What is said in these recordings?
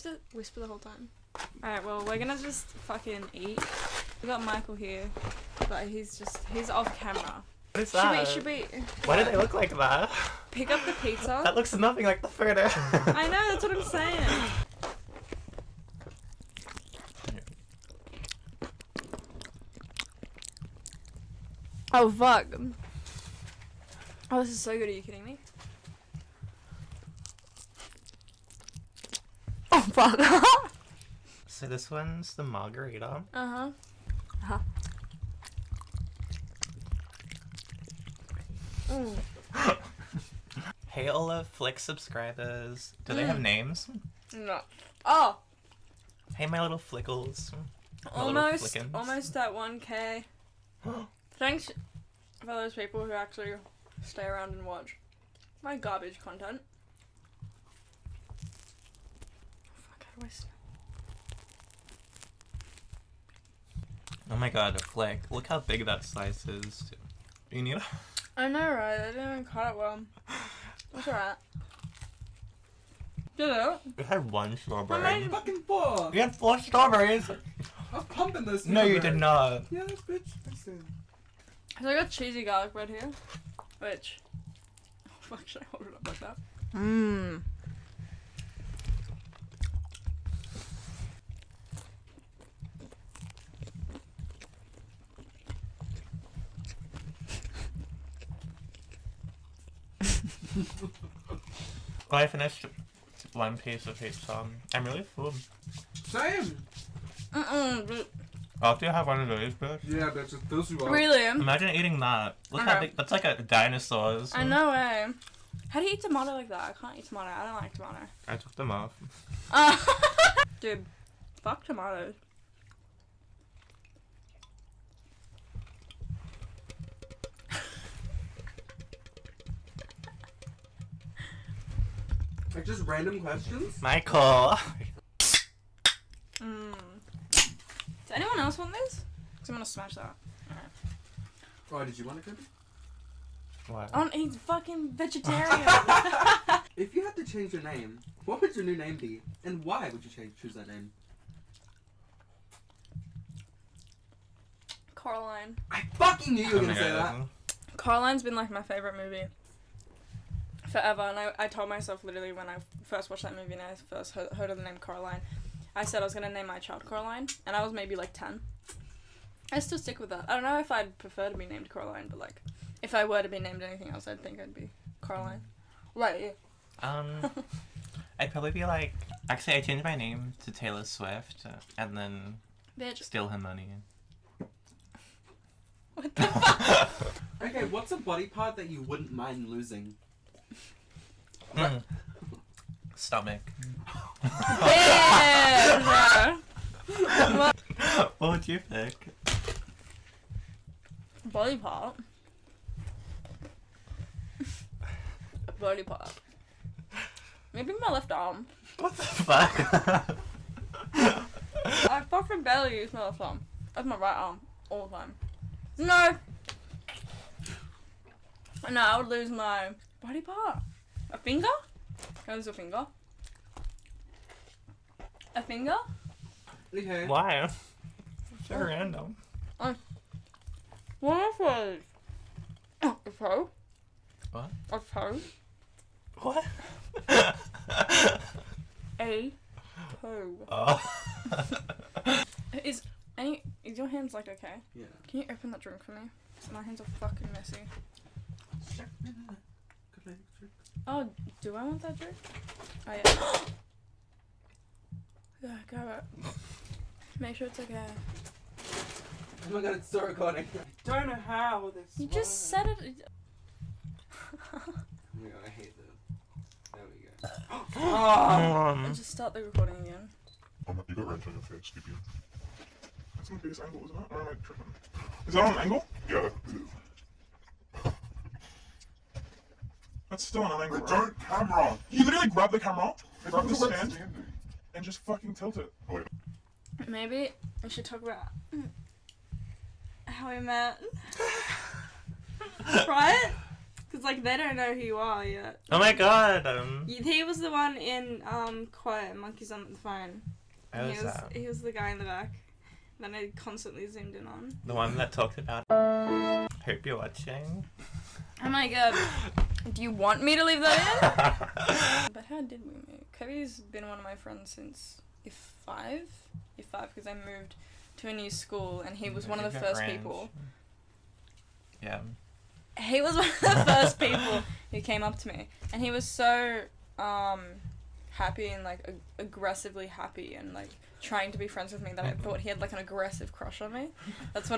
to whisper the whole time? Alright, well, we're gonna just fucking eat. We got Michael here, but he's off camera. What is that? Should we Why do they look like that? pick up the pizza? That looks nothing like the photo. I know, that's what I'm saying. Oh, fuck. Oh, this is so good. Are you kidding me? Oh, fuck. So this one's the margarita. Uh-huh. Uh-huh. Hey, all the Flick subscribers. Do they have names? No. Oh! Hey, my little Flickles. Almost at 1K. Thanks for those people who actually stay around and watch my garbage content. Fuck, how do I smell? Oh my god, Flick. Look how big that slice is. You need a... I know, right? I didn't even cut it well. That's alright. Did it? We had one strawberry. How Fucking 4! We had 4 strawberries! I'm pumping this. No, you did not. Yeah, this bitch. Listen. So I got cheesy garlic bread here, which... Oh, fuck, should I hold it up like that? Mmm. Well, I finished one piece of pizza. I'm really full. Same! After you have one of those, bitch. Yeah, bitch, it fills you up. Really? Imagine eating that. Look how big. That's like a dinosaur's. I know, eh? How do you eat tomato like that? I can't eat tomato. I don't like tomato. I took them off. Dude, fuck tomatoes. Like, just random questions? Michael. Does anyone else want this? Because I'm gonna smash that. Alright. Oh, did you want to cook it? What? Oh, he's fucking vegetarian. If you had to change your name, what would your new name be? And why would you choose that name? Coraline. I fucking knew you were gonna say that. Coraline's been like my favorite movie forever, and I told myself literally when I first watched that movie and I first heard of the name Coraline, I said I was gonna name my child Coraline, and I was maybe like 10. I still stick with that. I don't know if I'd prefer to be named Coraline, but like, if I were to be named anything else, I'd think I'd be Coraline. Right. I'd probably be like, actually I changed my name to Taylor Swift, and then Bitch. steal her money. What the fuck? Okay, what's a body part that you wouldn't mind losing? Stomach. Yeah. What would you pick? Body part. A body part. Maybe my left arm. What the fuck? I fucking barely use my left arm. That's my right arm all the time. No. No, I would lose my body part. A finger? Can I lose a finger? A finger? Okay. Why? So random. What was a toe? What? A toe? What? A toe. Oh. Is your hands like okay? Yeah. Can you open that drink for me? So my hands are fucking messy. Oh, do I want that drink? Oh yeah. Yeah, grab it. Make sure it's okay. Oh my god, it's still recording. I don't know how this You just said it. Oh my god, I hate this. There we go. And just start the recording again. You got red on your face, skip you. That's on the biggest angle, isn't it? Or am I tripping? Is that on an angle? Yeah, it is. That's still on an angle. Don't camera! You literally grab the camera, grab the stand, and just fucking tilt it. Oh, wait. Maybe we should talk about how we met. Right? Because it's like they don't know who you are yet. Oh my god. He was the one in Quiet Monkeys on the Phone. How was that? He was the guy in the back that I constantly zoomed in on. The one that talked about. Hope you're watching. Oh my god. Do you want me to leave that in? But how did we meet? Kobe's been one of my friends since year 5, because I moved to a new school and he was one of the first people. Yeah. He was one of the first people who came up to me, and he was so happy and like aggressively happy and like trying to be friends with me that I thought he had like an aggressive crush on me. That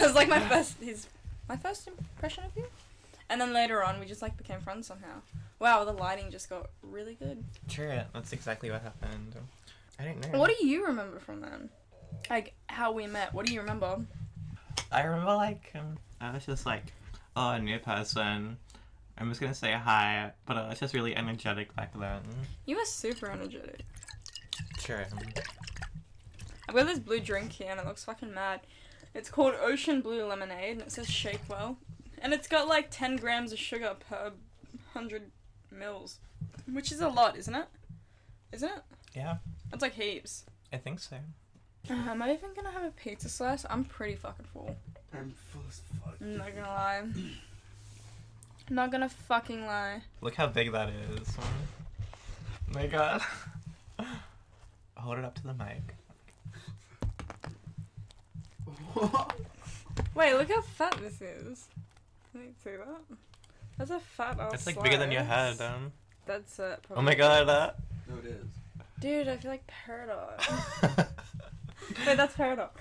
was like my first impression of you. And then later on we just like became friends somehow. Wow, the lighting just got really good. True, that's exactly what happened. I don't know. What do you remember from then? Like how we met. What do you remember? I remember like I was just like, oh, a new person. I'm just gonna say hi, but I was just really energetic back then. You were super energetic. Sure. I've got this blue drink here and it looks fucking mad. It's called Ocean Blue Lemonade and it says shake well. And it's got like 10 grams of sugar per 100 mils. Which is a lot, isn't it? Isn't it? Yeah. That's like heaps. I think so. Am I even gonna have a pizza slice? I'm pretty fucking full. I'm full as fuck. I'm not gonna lie. Not gonna fucking lie. Look how big that is. Oh my god. Hold it up to the mic. Wait, look how fat this is. Can you see that? That's a fat ass It's like bigger than your head. That's it. Oh my god. No, it is. Dude, I feel like Paradox. Wait, that's Paradox.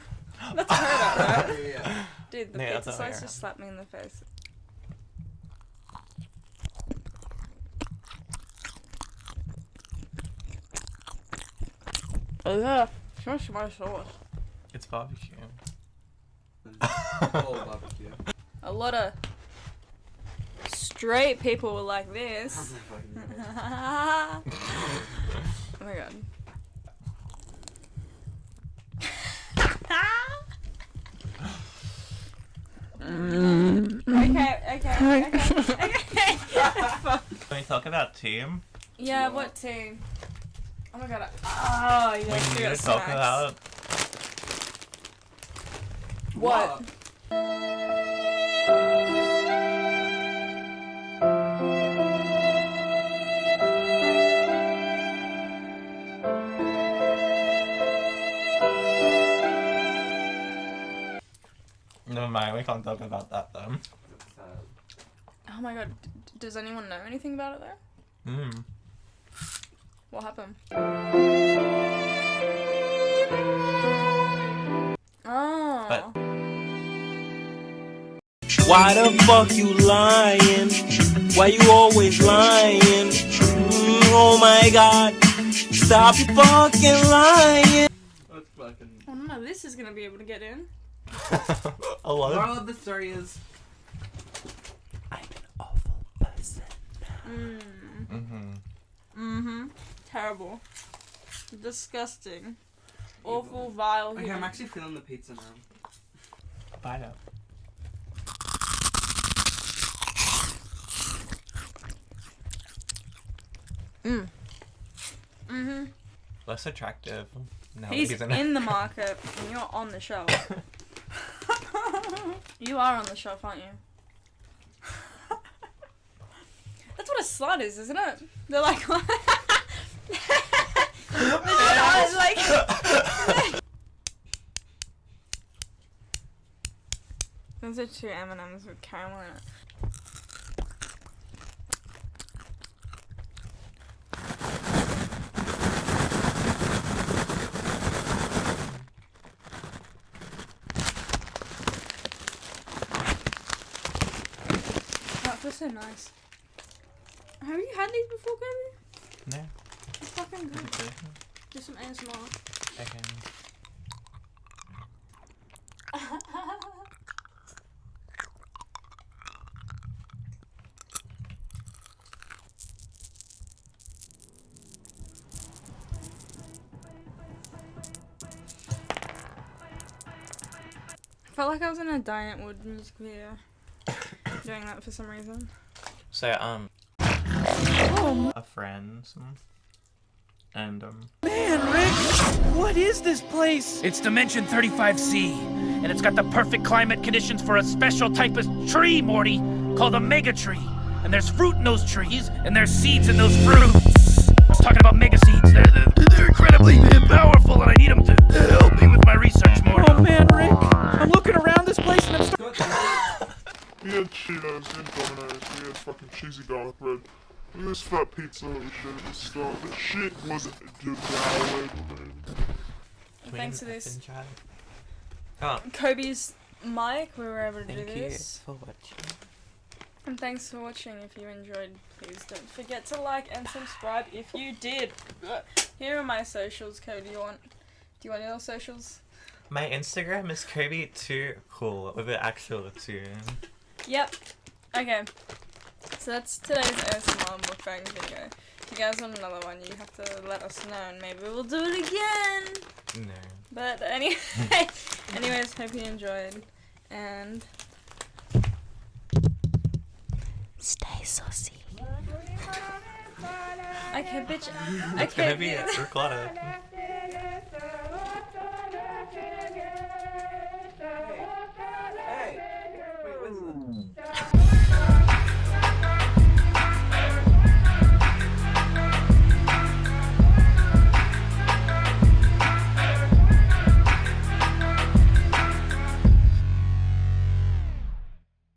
That's Paradox, right? Yeah. Dude, the Yeah, pizza that's slice all, just slapped me in the face. Oh yeah, smash my sauce. It's barbecue. All barbecue. A lot of straight people were like this. Oh my god. Okay. Can we talk about tea? Yeah, what tea? Oh my god. Oh, yeah. We need to talk about. What? Never mind, we can't talk about that though. Oh my god. Does anyone know anything about it though? What happened? Oh. But- Why the fuck you lying? Why you always lying? Oh my god, stop fucking lying. That's fucking. Oh no, this is gonna be able to get in. A lot Moral of the story is. I'm an awful person. Terrible. Disgusting. Awful, vile. Okay, human. I'm actually feeling the pizza now. Bite up. Less attractive. He's Nowadays, in the market and you're on the shelf. You are on the shelf, aren't you? That's what a slut is, isn't it? They're like, the slut is like. Those are 2 M&Ms with caramel in it. That feels so nice. Have you had these before, Kobe? No. It's fucking good. Do some ASMR. Okay. I felt like I was in a Didnt music video. Doing that for some reason. So a friend, and Man, Rick, what is this place? It's Dimension 35C, and it's got the perfect climate conditions for a special type of tree, Morty, called a mega tree. And there's fruit in those trees, and there's seeds in those fruits. I was talking about mega seeds. They're incredibly powerful, and I need them to help me with my research, Morty. Oh man, Rick, I'm looking around this place, and I'm We had Cheetos, we had Domino's, we had fucking cheesy garlic bread. Look at this fat pizza that we shared at the start. That shit was devoured. Thanks to this Oh, Kobe's mic, we were able to do thank you this. for watching. And thanks for watching. If you enjoyed, please don't forget to like and subscribe if you did. Here are my socials, Cody. Do you want your socials? My Instagram is Kirby2Cool with an actual 2. Yep. Okay. So that's today's ASMR mukbang video. If you guys want another one, you have to let us know and maybe we'll do it again. No. But anyways, hope you enjoyed and stay saucy. Okay, bitch. It's Okay. gonna be recorded.